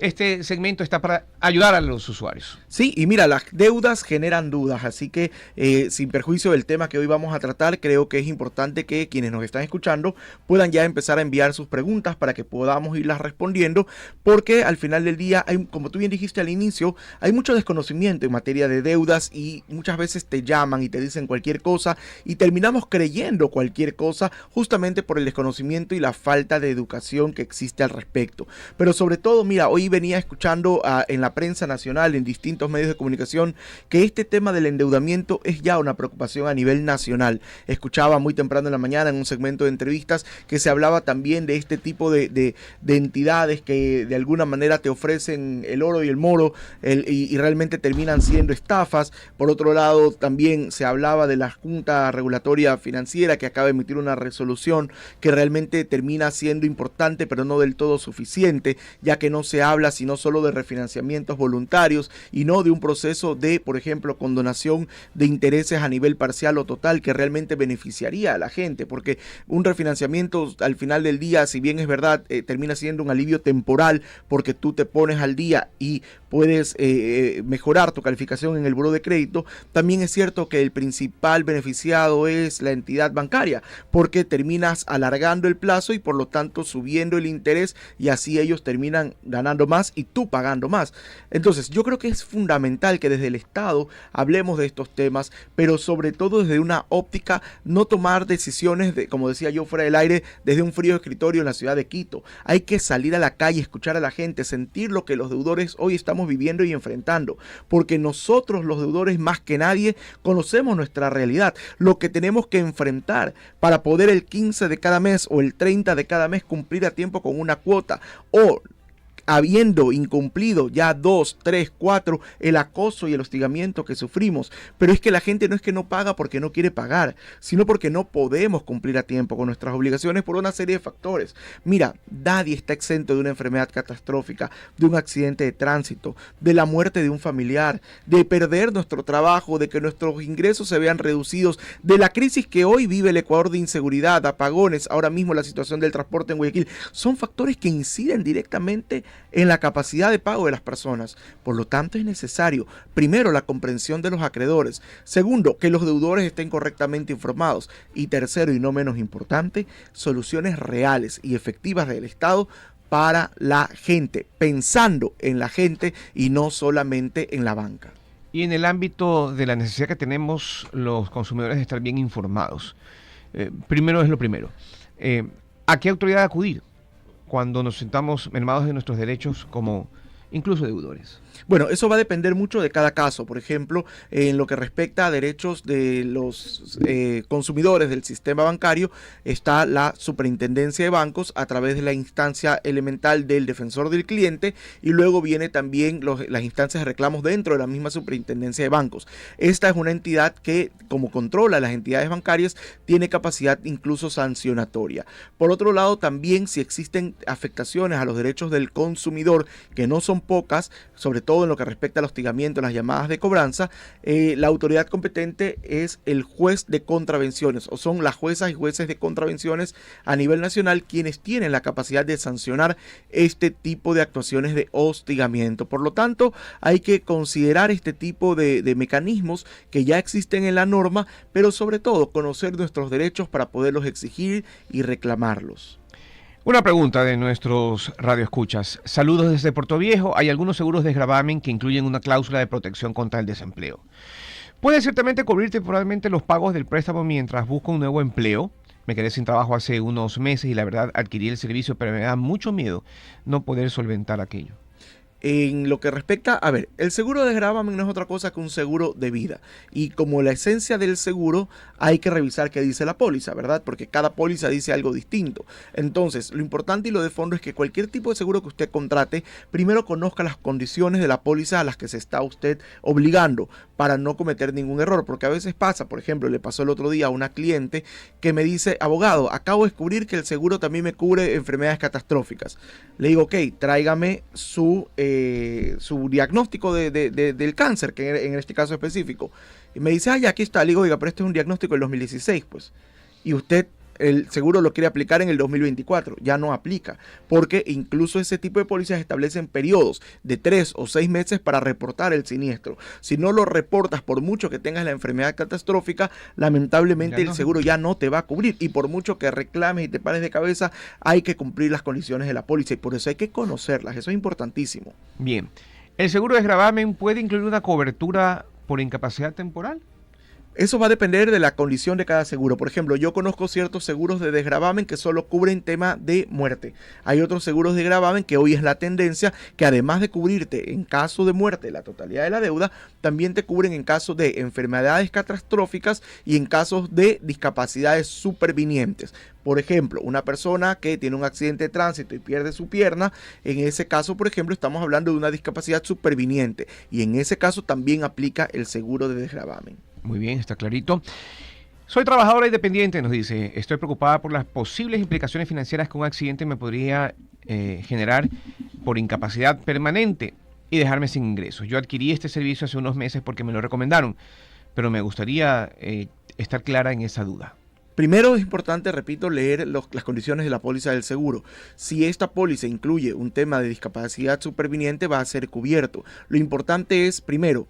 Este segmento está para ayudar a los usuarios. Sí, y mira, las deudas generan dudas, así que sin perjuicio del tema que hoy vamos a tratar, creo que es importante que quienes nos están escuchando puedan ya empezar a enviar sus preguntas para que podamos irlas respondiendo, porque al final del día, como tú bien dijiste al inicio, hay mucho desconocimiento en materia de deudas y muchas veces te llaman y te dicen cualquier cosa y terminamos creyendo cualquier cosa justamente por el desconocimiento y la falta de educación que existe al respecto. Pero sobre todo, mira, hoy venía escuchando en la prensa nacional, en distintos medios de comunicación, que este tema del endeudamiento es ya una preocupación a nivel nacional. Escuchaba muy temprano en la mañana en un segmento de entrevistas que se hablaba también de este tipo de entidades que de alguna manera te ofrecen el oro y el moro y realmente terminan siendo estafas. Por otro lado, también se hablaba de la Junta Regulatoria Financiera que acaba de emitir una resolución que realmente termina siendo importante pero no del todo suficiente, ya que no se habla sino solo de refinanciamientos voluntarios y no de un proceso de, por ejemplo, condonación de intereses a nivel parcial o total que realmente beneficiaría a la gente, porque un refinanciamiento al final del día, si bien es verdad, termina siendo un alivio temporal porque tú te pones al día y puedes mejorar tu calificación en el buró de crédito, también es cierto que el principal beneficiado es la entidad bancaria, porque terminas alargando el plazo y por lo tanto subiendo el interés y así ellos terminan ganando más y tú pagando más. Entonces yo creo que es fundamental que desde el Estado hablemos de estos temas, pero sobre todo desde una óptica, no tomar decisiones, como decía yo fuera del aire, desde un frío escritorio en la ciudad de Quito. Hay que salir a la calle, escuchar a la gente, sentir lo que los deudores hoy estamos viviendo y enfrentando, porque nosotros los deudores más que nadie conocemos nuestra realidad, lo que tenemos que enfrentar para poder el 15 de cada mes o el 30 de cada mes cumplir a tiempo con una cuota, o habiendo incumplido ya 2, 3, 4, el acoso y el hostigamiento que sufrimos. Pero es que la gente no es que no paga porque no quiere pagar, sino porque no podemos cumplir a tiempo con nuestras obligaciones por una serie de factores. Mira, nadie está exento de una enfermedad catastrófica, de un accidente de tránsito, de la muerte de un familiar, de perder nuestro trabajo, de que nuestros ingresos se vean reducidos, de la crisis que hoy vive el Ecuador de inseguridad, apagones, ahora mismo la situación del transporte en Guayaquil. Son factores que inciden directamente en la capacidad de pago de las personas. Por lo tanto, es necesario, primero, la comprensión de los acreedores. Segundo, que los deudores estén correctamente informados. Y tercero, y no menos importante, soluciones reales y efectivas del Estado para la gente, pensando en la gente y no solamente en la banca. Y en el ámbito de la necesidad que tenemos los consumidores de estar bien informados, primero es lo primero. ¿A qué autoridad acudir cuando nos sintamos mermados de nuestros derechos como incluso deudores? Bueno, eso va a depender mucho de cada caso. Por ejemplo, en lo que respecta a derechos de los consumidores del sistema bancario, está la Superintendencia de Bancos a través de la instancia elemental del defensor del cliente y luego viene también las instancias de reclamos dentro de la misma Superintendencia de Bancos. Esta es una entidad que, como controla las entidades bancarias, tiene capacidad incluso sancionatoria. Por otro lado, también si existen afectaciones a los derechos del consumidor, que no son pocas, sobre todo en lo que respecta al hostigamiento, las llamadas de cobranza, la autoridad competente es el juez de contravenciones, o son las juezas y jueces de contravenciones a nivel nacional quienes tienen la capacidad de sancionar este tipo de actuaciones de hostigamiento. Por lo tanto, hay que considerar este tipo de mecanismos que ya existen en la norma, pero sobre todo conocer nuestros derechos para poderlos exigir y reclamarlos. Una pregunta de nuestros radioescuchas. Saludos desde Puerto Viejo. Hay algunos seguros de gravamen que incluyen una cláusula de protección contra el desempleo. ¿Puede ciertamente cubrir temporalmente los pagos del préstamo mientras busco un nuevo empleo? Me quedé sin trabajo hace unos meses y la verdad adquirí el servicio, pero me da mucho miedo no poder solventar aquello. En lo que respecta, a ver, el seguro de gravamen no es otra cosa que un seguro de vida. Y como la esencia del seguro, hay que revisar qué dice la póliza, ¿verdad? Porque cada póliza dice algo distinto. Entonces, lo importante y lo de fondo es que cualquier tipo de seguro que usted contrate, primero conozca las condiciones de la póliza a las que se está usted obligando para no cometer ningún error. Porque a veces pasa, por ejemplo, le pasó el otro día a una cliente que me dice, abogado, acabo de descubrir que el seguro también me cubre enfermedades catastróficas. Le digo, ok, tráigame su diagnóstico del cáncer, que en este caso específico. Y me dice, ya aquí está. Le digo, oiga, pero este es un diagnóstico del 2016, pues. Y usted el seguro lo quiere aplicar en el 2024, ya no aplica, porque incluso ese tipo de pólizas establecen periodos de 3 o 6 meses para reportar el siniestro. Si no lo reportas, por mucho que tengas la enfermedad catastrófica, lamentablemente el seguro ya no te va a cubrir, y por mucho que reclames y te pares de cabeza, hay que cumplir las condiciones de la póliza, y por eso hay que conocerlas, eso es importantísimo. Bien, ¿el seguro de desgravamen puede incluir una cobertura por incapacidad temporal? Eso va a depender de la condición de cada seguro. Por ejemplo, yo conozco ciertos seguros de desgravamen que solo cubren tema de muerte. Hay otros seguros de gravamen que hoy es la tendencia, que además de cubrirte en caso de muerte la totalidad de la deuda, también te cubren en caso de enfermedades catastróficas y en casos de discapacidades supervinientes. Por ejemplo, una persona que tiene un accidente de tránsito y pierde su pierna, en ese caso, por ejemplo, estamos hablando de una discapacidad superviniente, y en ese caso también aplica el seguro de desgravamen. Muy bien, está clarito. Soy trabajadora independiente, nos dice. Estoy preocupada por las posibles implicaciones financieras que un accidente me podría generar por incapacidad permanente y dejarme sin ingresos. Yo adquirí este servicio hace unos meses porque me lo recomendaron, pero me gustaría estar clara en esa duda. Primero es importante, repito, leer las condiciones de la póliza del seguro. Si esta póliza incluye un tema de discapacidad superviniente, va a ser cubierto. Lo importante es, primero,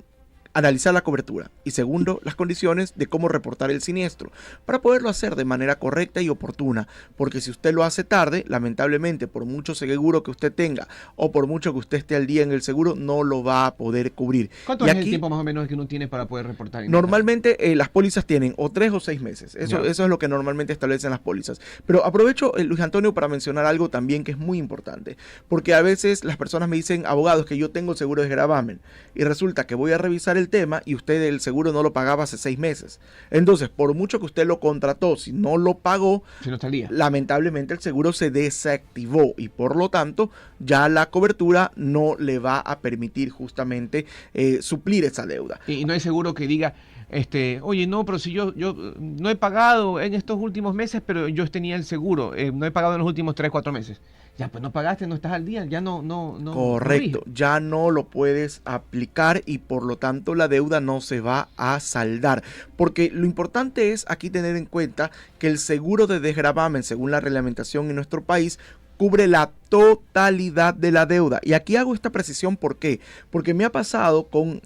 analizar la cobertura, y segundo, las condiciones de cómo reportar el siniestro, para poderlo hacer de manera correcta y oportuna, porque si usted lo hace tarde, lamentablemente, por mucho seguro que usted tenga o por mucho que usted esté al día en el seguro, no lo va a poder cubrir. ¿Cuánto es el tiempo más o menos que uno tiene para poder reportar? Normalmente las pólizas tienen o 3 o 6 meses, eso es lo que normalmente establecen las pólizas, pero aprovecho, Luis Antonio, para mencionar algo también que es muy importante, porque a veces las personas me dicen, abogados, que yo tengo seguro de gravamen, y resulta que voy a revisar el tema y usted el seguro no lo pagaba hace 6 meses. Entonces, por mucho que usted lo contrató, si no lo pagó, si no está al día, lamentablemente el seguro se desactivó, y por lo tanto ya la cobertura no le va a permitir justamente suplir esa deuda. Y no hay seguro que diga, oye, no, pero si yo no he pagado en estos últimos meses, pero yo tenía el seguro, no he pagado en los últimos 3, 4 meses. Ya, pues no pagaste, no estás al día, ya no. Correcto, ya no lo puedes aplicar, y por lo tanto la deuda no se va a saldar. Porque lo importante es aquí tener en cuenta que el seguro de desgravamen, según la reglamentación en nuestro país, cubre la totalidad de la deuda. Y aquí hago esta precisión, ¿por qué? Porque me ha pasado con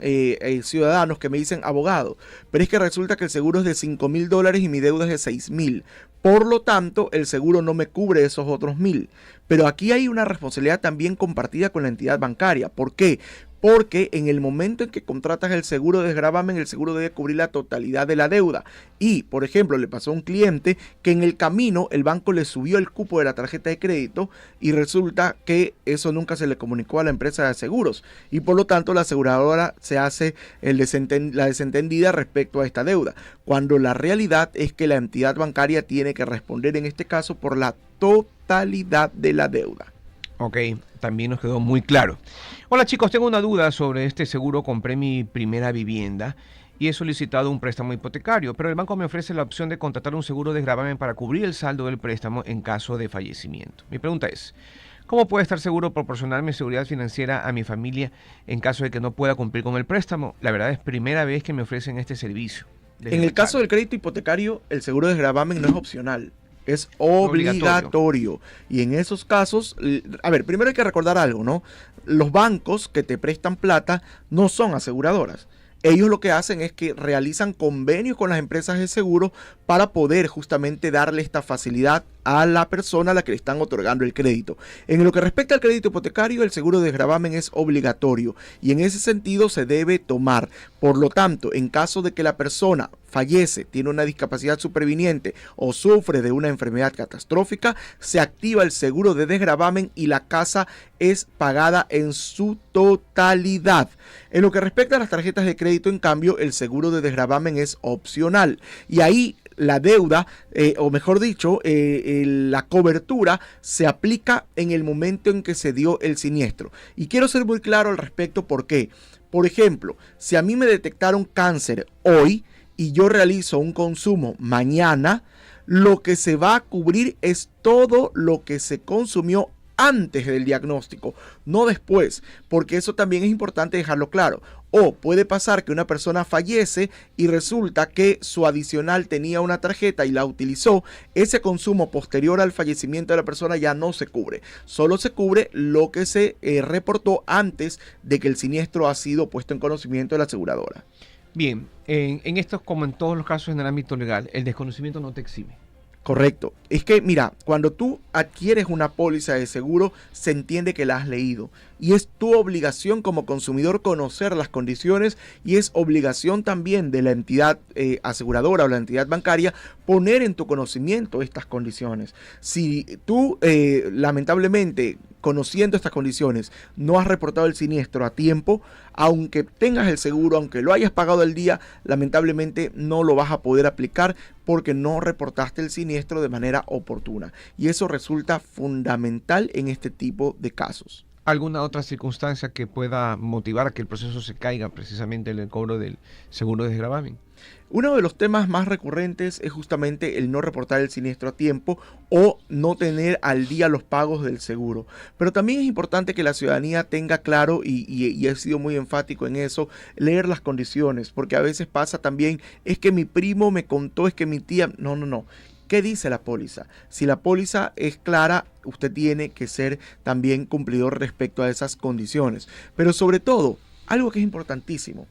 ciudadanos que me dicen, abogado, pero es que resulta que el seguro es de $5,000 y mi deuda es de 6,000. Por lo tanto, el seguro no me cubre esos otros 1,000. Pero aquí hay una responsabilidad también compartida con la entidad bancaria. ¿Por qué? Porque en el momento en que contratas el seguro de desgravamen, el seguro debe cubrir la totalidad de la deuda. Y, por ejemplo, le pasó a un cliente que en el camino el banco le subió el cupo de la tarjeta de crédito, y resulta que eso nunca se le comunicó a la empresa de seguros. Y por lo tanto la aseguradora se hace la desentendida respecto a esta deuda, cuando la realidad es que la entidad bancaria tiene que responder en este caso por la totalidad de la deuda. Ok, también nos quedó muy claro. Hola chicos, tengo una duda sobre este seguro. Compré mi primera vivienda y he solicitado un préstamo hipotecario, pero el banco me ofrece la opción de contratar un seguro de desgravamen para cubrir el saldo del préstamo en caso de fallecimiento. Mi pregunta es, ¿cómo puede estar seguro proporcionarme seguridad financiera a mi familia en caso de que no pueda cumplir con el préstamo? La verdad es primera vez que me ofrecen este servicio. En el caso del crédito hipotecario, el seguro de desgravamen no es opcional. Es obligatorio. Y en esos casos, a ver, primero hay que recordar algo, ¿no? Los bancos que te prestan plata no son aseguradoras. Ellos lo que hacen es que realizan convenios con las empresas de seguro para poder justamente darle esta facilidad a la persona a la que le están otorgando el crédito. En lo que respecta al crédito hipotecario, el seguro de desgravamen es obligatorio y en ese sentido se debe tomar. Por lo tanto, en caso de que la persona fallece, tiene una discapacidad superviniente o sufre de una enfermedad catastrófica, se activa el seguro de desgravamen y la casa es pagada en su totalidad. En lo que respecta a las tarjetas de crédito, en cambio, el seguro de desgravamen es opcional y ahí la deuda, o mejor dicho, la cobertura se aplica en el momento en que se dio el siniestro. Y quiero ser muy claro al respecto. ¿Por qué? Por ejemplo, si a mí me detectaron cáncer hoy y yo realizo un consumo mañana, lo que se va a cubrir es todo lo que se consumió antes del diagnóstico, no después, porque eso también es importante dejarlo claro. O puede pasar que una persona fallece y resulta que su adicional tenía una tarjeta y la utilizó. Ese consumo posterior al fallecimiento de la persona ya no se cubre. Solo se cubre lo que se reportó antes de que el siniestro ha sido puesto en conocimiento de la aseguradora. Bien, en estos, como en todos los casos en el ámbito legal, el desconocimiento no te exime. Correcto. Es que, mira, cuando tú adquieres una póliza de seguro, se entiende que la has leído. Y es tu obligación como consumidor conocer las condiciones y es obligación también de la entidad aseguradora o la entidad bancaria poner en tu conocimiento estas condiciones. Si tú, lamentablemente, conociendo estas condiciones, no has reportado el siniestro a tiempo, aunque tengas el seguro, aunque lo hayas pagado al día, lamentablemente no lo vas a poder aplicar porque no reportaste el siniestro de manera oportuna. Y eso resulta fundamental en este tipo de casos. ¿Alguna otra circunstancia que pueda motivar a que el proceso se caiga precisamente en el cobro del seguro de desgravamen? Uno de los temas más recurrentes es justamente el no reportar el siniestro a tiempo o no tener al día los pagos del seguro. Pero también es importante que la ciudadanía tenga claro, y he sido muy enfático en eso, leer las condiciones, porque a veces pasa también, es que mi primo me contó, es que mi tía... No. ¿Qué dice la póliza? Si la póliza es clara, usted tiene que ser también cumplidor respecto a esas condiciones. Pero sobre todo, algo que es importantísimo,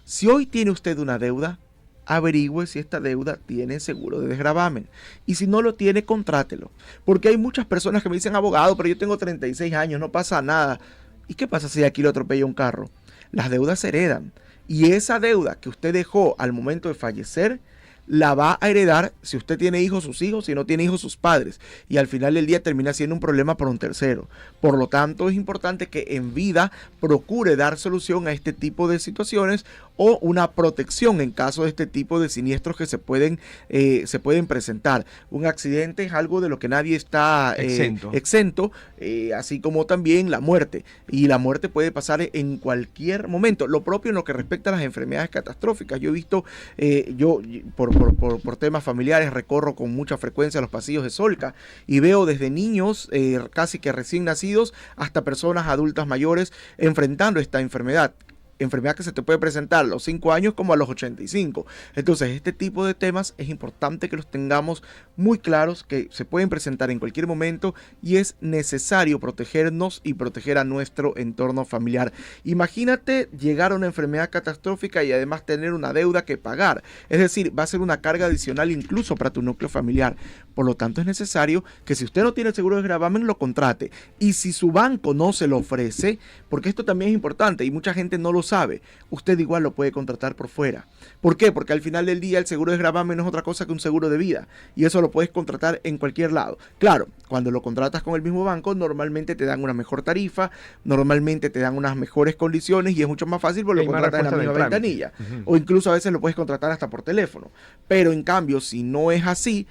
si hoy tiene usted una deuda, averigüe si esta deuda tiene seguro de desgravamen. Y si no lo tiene, contrátelo. Porque hay muchas personas que me dicen, abogado, pero yo tengo 36 años, no pasa nada. ¿Y qué pasa si aquí lo atropella un carro? Las deudas se heredan. Y esa deuda que usted dejó al momento de fallecer, la va a heredar si usted tiene hijos, sus hijos, si no tiene hijos, sus padres. Y al final del día termina siendo un problema para un tercero. Por lo tanto, es importante que en vida procure dar solución a este tipo de situaciones o una protección en caso de este tipo de siniestros que se pueden presentar. Un accidente es algo de lo que nadie está exento, así como también la muerte. Y la muerte puede pasar en cualquier momento. Lo propio en lo que respecta a las enfermedades catastróficas. Yo he visto, por temas familiares, recorro con mucha frecuencia los pasillos de Solca y veo desde niños casi que recién nacidos hasta personas adultas mayores enfrentando esta enfermedad que se te puede presentar a los 5 años como a los 85. Entonces, este tipo de temas es importante que los tengamos muy claros, que se pueden presentar en cualquier momento y es necesario protegernos y proteger a nuestro entorno familiar. Imagínate llegar a una enfermedad catastrófica y además tener una deuda que pagar. Es decir, va a ser una carga adicional incluso para tu núcleo familiar. Por lo tanto, es necesario que si usted no tiene seguro de desgravamen, lo contrate. Y si su banco no se lo ofrece, porque esto también es importante y mucha gente no lo sabe, usted igual lo puede contratar por fuera. ¿Por qué? Porque al final del día el seguro de desgravamen no es otra cosa que un seguro de vida y eso lo puedes contratar en cualquier lado. Claro, cuando lo contratas con el mismo banco normalmente te dan una mejor tarifa, normalmente te dan unas mejores condiciones y es mucho más fácil porque lo contratas en la misma ventanilla. O incluso a veces lo puedes contratar hasta por teléfono. Pero en cambio, si no es así,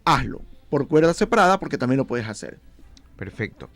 hazlo por cuerda separada porque también lo puedes hacer. Perfecto.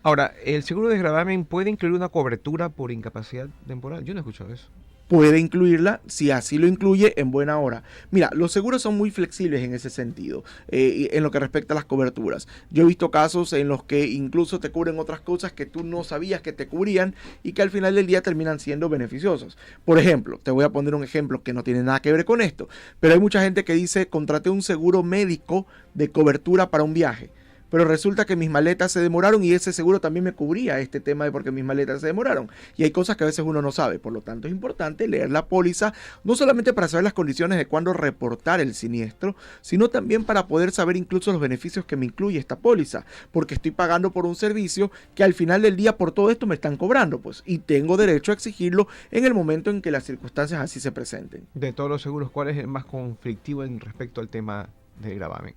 Ahora, ¿el seguro de desgravamen puede incluir una cobertura por incapacidad temporal? Yo no he escuchado eso. Puede incluirla si así lo incluye en buena hora. Mira, los seguros son muy flexibles en ese sentido, en lo que respecta a las coberturas. Yo he visto casos en los que incluso te cubren otras cosas que tú no sabías que te cubrían y que al final del día terminan siendo beneficiosos. Por ejemplo, te voy a poner un ejemplo que no tiene nada que ver con esto, pero hay mucha gente que dice, contraté un seguro médico de cobertura para un viaje. Pero resulta que mis maletas se demoraron y ese seguro también me cubría este tema de porque mis maletas se demoraron. Y hay cosas que a veces uno no sabe. Por lo tanto, es importante leer la póliza, no solamente para saber las condiciones de cuándo reportar el siniestro, sino también para poder saber incluso los beneficios que me incluye esta póliza. Porque estoy pagando por un servicio que al final del día por todo esto me están cobrando, pues. Y tengo derecho a exigirlo en el momento en que las circunstancias así se presenten. De todos los seguros, ¿cuál es el más conflictivo en respecto al tema del gravamen?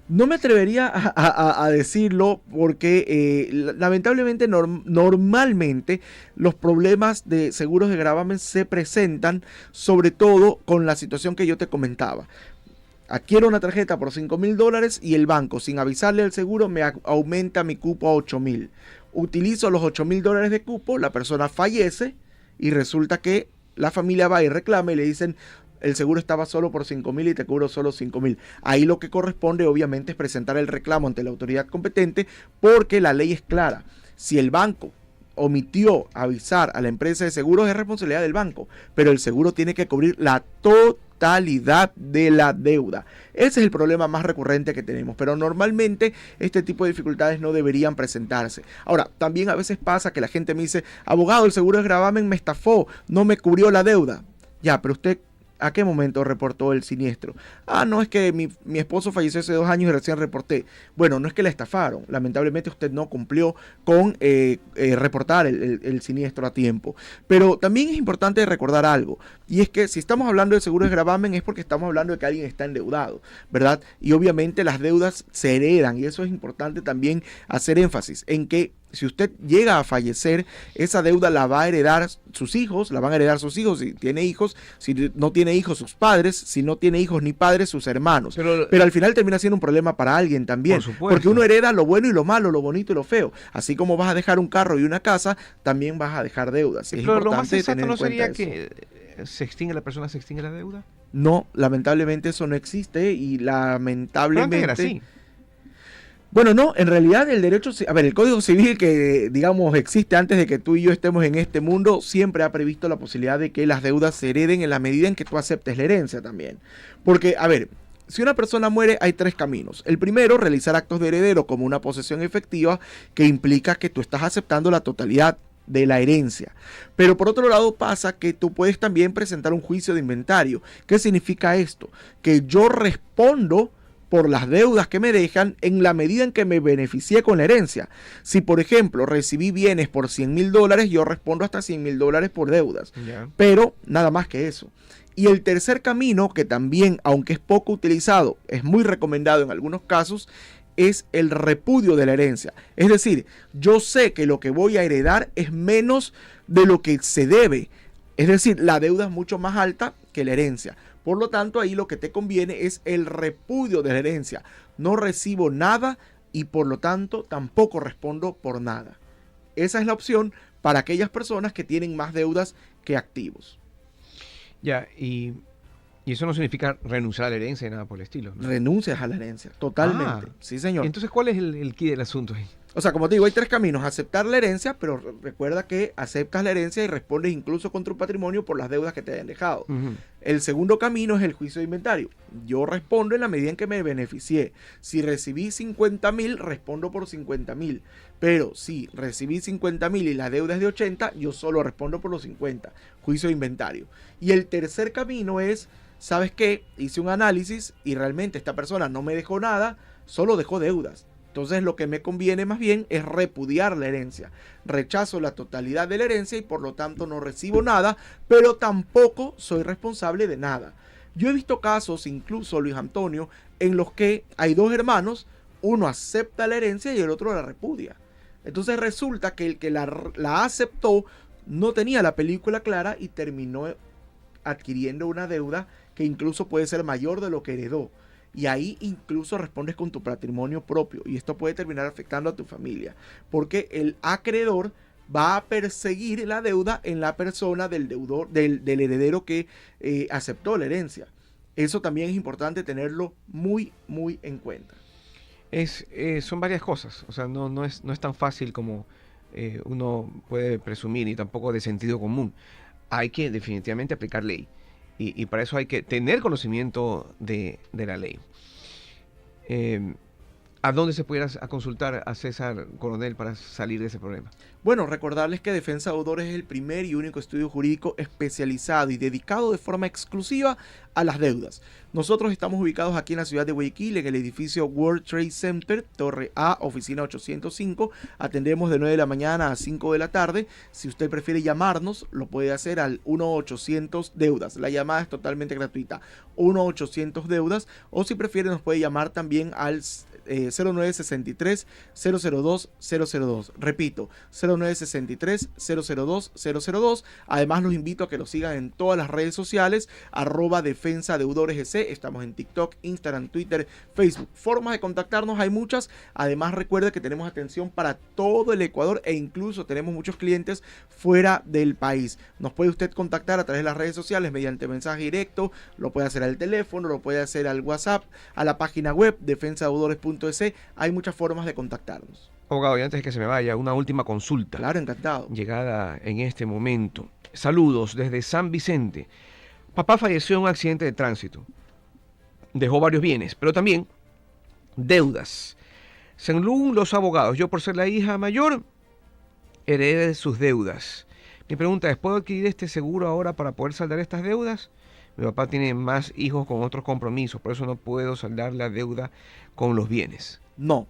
No me atrevería a decirlo porque lamentablemente normalmente los problemas de seguros de gravamen se presentan sobre todo con la situación que yo te comentaba. Adquiero una tarjeta por $5,000 y el banco sin avisarle al seguro me aumenta mi cupo a $8,000. Utilizo los $8,000 de cupo, la persona fallece y resulta que la familia va y reclama y le dicen el seguro estaba solo por 5.000 y te cubro solo 5.000. Ahí lo que corresponde obviamente es presentar el reclamo ante la autoridad competente, porque la ley es clara. Si el banco omitió avisar a la empresa de seguros, es responsabilidad del banco, pero el seguro tiene que cubrir la totalidad de la deuda. Ese es el problema más recurrente que tenemos, pero normalmente este tipo de dificultades no deberían presentarse. Ahora, también a veces pasa que la gente me dice: abogado, el seguro de gravamen me estafó, no me cubrió la deuda. Ya, pero usted, ¿a qué momento reportó el siniestro? Ah, no, es que mi esposo falleció hace 2 años y recién reporté. Bueno, no es que le estafaron. Lamentablemente usted no cumplió con reportar el siniestro a tiempo. Pero también es importante recordar algo. Y es que si estamos hablando de seguros de gravamen es porque estamos hablando de que alguien está endeudado, ¿verdad? Y obviamente las deudas se heredan. Y eso es importante también hacer énfasis en que si usted llega a fallecer, esa deuda la va a heredar sus hijos, la van a heredar sus hijos si tiene hijos, si no tiene hijos sus padres, si no tiene hijos ni padres sus hermanos. Pero al final termina siendo un problema para alguien también, porque uno hereda lo bueno y lo malo, lo bonito y lo feo. Así como vas a dejar un carro y una casa, también vas a dejar deudas. Es pero lo más sensato no sería que se extingue la persona, se extingue la deuda. No, lamentablemente eso no existe y lamentablemente... Pero antes era así. Bueno, no, en realidad el derecho, a ver, el Código Civil que, digamos, existe antes de que tú y yo estemos en este mundo, siempre ha previsto la posibilidad de que las deudas se hereden en la medida en que tú aceptes la herencia también. Porque, a ver, si una persona muere hay 3 caminos. El primero, realizar actos de heredero como una posesión efectiva, que implica que tú estás aceptando la totalidad de la herencia. Pero por otro lado pasa que tú puedes también presentar un juicio de inventario. ¿Qué significa esto? Que yo respondo por las deudas que me dejan en la medida en que me beneficié con la herencia. Si, por ejemplo, recibí bienes por $100,000, yo respondo hasta $100,000 por deudas. Yeah. Pero nada más que eso. Y el tercer camino, que también, aunque es poco utilizado, es muy recomendado en algunos casos, es el repudio de la herencia. Es decir, yo sé que lo que voy a heredar es menos de lo que se debe. Es decir, la deuda es mucho más alta que la herencia. Por lo tanto, ahí lo que te conviene es el repudio de la herencia. No recibo nada y por lo tanto tampoco respondo por nada. Esa es la opción para aquellas personas que tienen más deudas que activos. Ya, y eso no significa renunciar a la herencia y nada por el estilo, ¿no? Renuncias a la herencia, totalmente. Sí, señor. Entonces, ¿cuál es el quid del asunto ahí? O sea, como te digo, hay 3 caminos. Aceptar la herencia, pero recuerda que aceptas la herencia y respondes incluso contra tu patrimonio por las deudas que te hayan dejado. El segundo camino es el juicio de inventario. Yo respondo en la medida en que me beneficié. Si recibí 50,000, respondo por 50,000. Pero si recibí 50,000 y la deuda es de 80, yo solo respondo por los 50. Juicio de inventario. Y el tercer camino es, ¿sabes qué? Hice un análisis y realmente esta persona no me dejó nada, solo dejó deudas. Entonces lo que me conviene más bien es repudiar la herencia. Rechazo la totalidad de la herencia y por lo tanto no recibo nada, pero tampoco soy responsable de nada. Yo he visto casos, incluso Luis Antonio, en los que hay 2 hermanos, uno acepta la herencia y el otro la repudia. Entonces resulta que el que la aceptó no tenía la película clara y terminó adquiriendo una deuda que incluso puede ser mayor de lo que heredó. Y ahí incluso respondes con tu patrimonio propio. Y esto puede terminar afectando a tu familia. Porque el acreedor va a perseguir la deuda en la persona del deudor, del heredero que aceptó la herencia. Eso también es importante tenerlo muy, muy en cuenta. Son varias cosas. O sea, no es tan fácil como uno puede presumir y tampoco de sentido común. Hay que definitivamente aplicar ley. Y para eso hay que tener conocimiento de la ley. ¿A dónde se pudiera consultar a César Coronel para salir de ese problema? Bueno, recordarles que Defensa de Deudores es el primer y único estudio jurídico especializado y dedicado de forma exclusiva a las deudas. Nosotros estamos ubicados aquí en la ciudad de Guayaquil, en el edificio World Trade Center, Torre A, oficina 805. Atendemos de 9 de la mañana a 5 de la tarde. Si usted prefiere llamarnos, lo puede hacer al 1-800-DEUDAS. La llamada es totalmente gratuita. 1-800-DEUDAS. O si prefiere, nos puede llamar también al 0963-002-002. Repito, 0963-002-002. Además, los invito a que lo sigan en todas las redes sociales, @Defensa Deudores SC, Chile, estamos en TikTok, Instagram, Twitter, Facebook. Formas de contactarnos hay muchas. Además, recuerde que tenemos atención para todo el Ecuador e incluso tenemos muchos clientes fuera del país. Nos puede usted contactar a través de las redes sociales mediante mensaje directo, lo puede hacer al teléfono, lo puede hacer al WhatsApp, a la página web defensadeudores.es. Hay muchas formas de contactarnos. Abogado, y antes de que se me vaya, una última consulta. Claro, encantado. Llegada en este momento. Saludos desde San Vicente. Papá falleció en un accidente de tránsito. Dejó varios bienes, pero también deudas. Según los abogados, yo por ser la hija mayor, heredé sus deudas. Mi pregunta es, ¿puedo adquirir este seguro ahora para poder saldar estas deudas? Mi papá tiene más hijos con otros compromisos, por eso no puedo saldar la deuda con los bienes. No.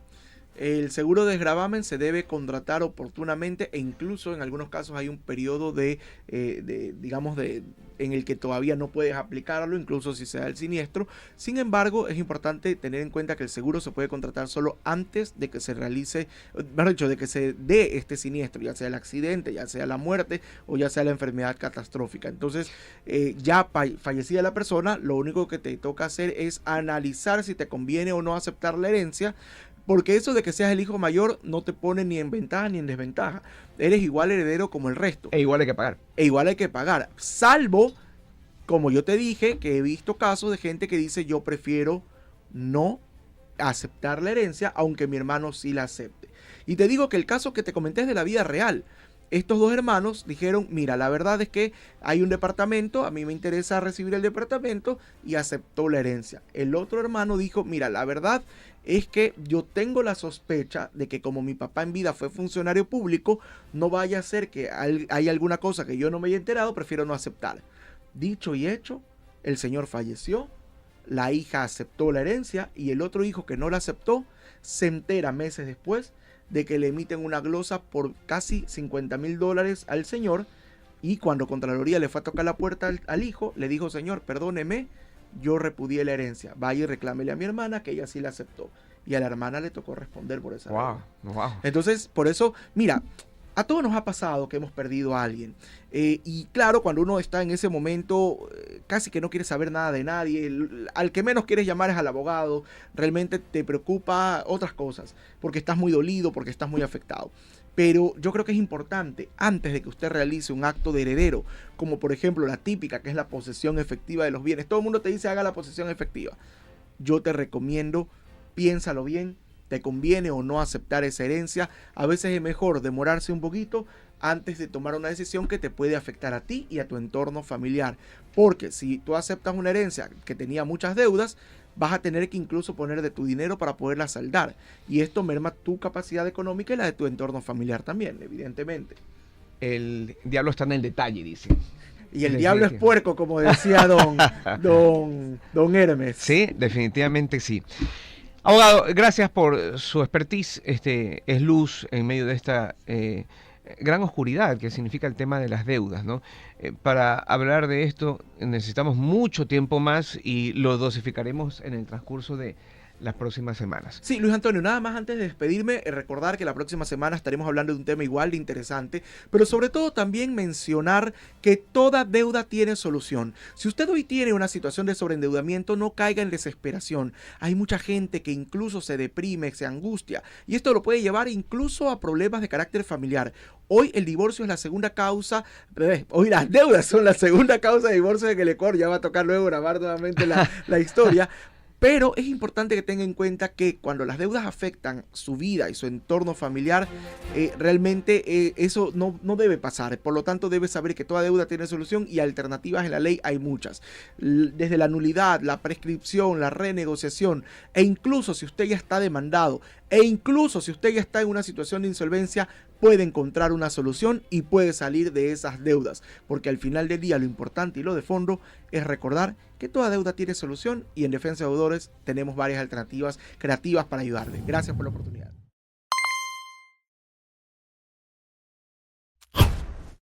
El seguro de desgravamen se debe contratar oportunamente e incluso en algunos casos hay un periodo en el que todavía no puedes aplicarlo, incluso si se da el siniestro. Sin embargo, es importante tener en cuenta que el seguro se puede contratar solo antes de que se realice, mejor dicho, de que se dé este siniestro, ya sea el accidente, ya sea la muerte o ya sea la enfermedad catastrófica. Entonces, ya fallecida la persona, lo único que te toca hacer es analizar si te conviene o no aceptar la herencia. Porque eso de que seas el hijo mayor no te pone ni en ventaja ni en desventaja. Eres igual heredero como el resto. Igual hay que pagar. Igual hay que pagar. Salvo, como yo te dije, que he visto casos de gente que dice yo prefiero no aceptar la herencia, aunque mi hermano sí la acepte. Y te digo que el caso que te comenté es de la vida real. Estos dos hermanos dijeron, mira, la verdad es que hay un departamento, a mí me interesa recibir el departamento, y aceptó la herencia. El otro hermano dijo, mira, la verdad es que yo tengo la sospecha de que como mi papá en vida fue funcionario público, no vaya a ser que hay alguna cosa que yo no me haya enterado, prefiero no aceptar. Dicho y hecho, el señor falleció, la hija aceptó la herencia y el otro hijo que no la aceptó se entera meses después de que le emiten una glosa por casi $50,000 al señor, y cuando Contraloría le fue a tocar la puerta al hijo, le dijo, señor, perdóneme, yo repudié la herencia, vaya y reclámele a mi hermana que ella sí la aceptó, y a la hermana le tocó responder por esa Wow. Entonces, por eso, mira, a todos nos ha pasado que hemos perdido a alguien. Y claro, cuando uno está en ese momento, casi que no quiere saber nada de nadie. Al que menos quieres llamar es al abogado. Realmente te preocupa otras cosas, porque estás muy dolido, porque estás muy afectado. Pero yo creo que es importante, antes de que usted realice un acto de heredero, como por ejemplo la típica, que es la posesión efectiva de los bienes. Todo el mundo te dice haga la posesión efectiva. Yo te recomiendo, piénsalo bien. ¿Te conviene o no aceptar esa herencia? A veces es mejor demorarse un poquito antes de tomar una decisión que te puede afectar a ti y a tu entorno familiar. Porque si tú aceptas una herencia que tenía muchas deudas, vas a tener que incluso poner de tu dinero para poderla saldar. Y esto merma tu capacidad económica y la de tu entorno familiar también, evidentemente. El diablo está en el detalle, dice. Y el diablo es puerco, como decía don Hermes. Sí, definitivamente sí. Abogado, gracias por su expertise. Es luz en medio de esta gran oscuridad que significa el tema de las deudas, ¿no? Para hablar de esto necesitamos mucho tiempo más y lo dosificaremos en el transcurso de las próximas semanas. Sí, Luis Antonio, nada más antes de despedirme, recordar que la próxima semana estaremos hablando de un tema igual de interesante, pero sobre todo también mencionar que toda deuda tiene solución. Si usted hoy tiene una situación de sobreendeudamiento, no caiga en desesperación. Hay mucha gente que incluso se deprime, se angustia, y esto lo puede llevar incluso a problemas de carácter familiar. Hoy el divorcio es la segunda causa, hoy las deudas son la segunda causa de divorcio en el Ecuador. Ya va a tocar luego grabar nuevamente la historia. Pero es importante que tenga en cuenta que cuando las deudas afectan su vida y su entorno familiar, realmente eso no debe pasar. Por lo tanto, debe saber que toda deuda tiene solución y alternativas en la ley hay muchas. Desde la nulidad, la prescripción, la renegociación, e incluso si usted ya está demandado, e incluso si usted ya está en una situación de insolvencia, puede encontrar una solución y puede salir de esas deudas. Porque al final del día lo importante y lo de fondo es recordar que toda deuda tiene solución y en Defensa de Deudores tenemos varias alternativas creativas para ayudarle. Gracias por la oportunidad.